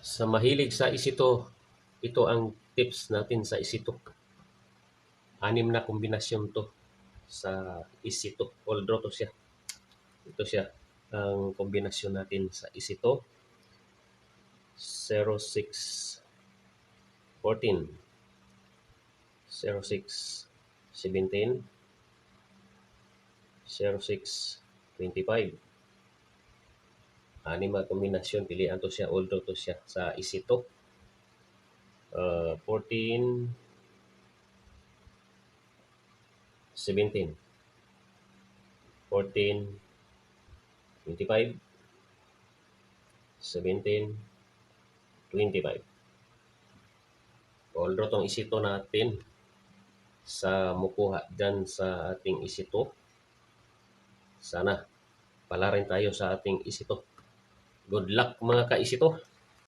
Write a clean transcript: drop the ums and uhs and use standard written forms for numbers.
Sa mahilig sa isito, ito ang tips natin sa isito. 6 na kombinasyon to sa isito. All draw to siya. Ito siya ang kombinasyon natin sa isito. 06, 14, 06, 17, 06, 25. 6 na kombinasyon, pilihan to siya, all draw to siya sa isito. 14, 17, 14, 25, 17, 25. All draw tong isito natin sa mukuha dyan sa ating isito. Sana pala rin tayo sa ating isito. Good luck mga kaisito!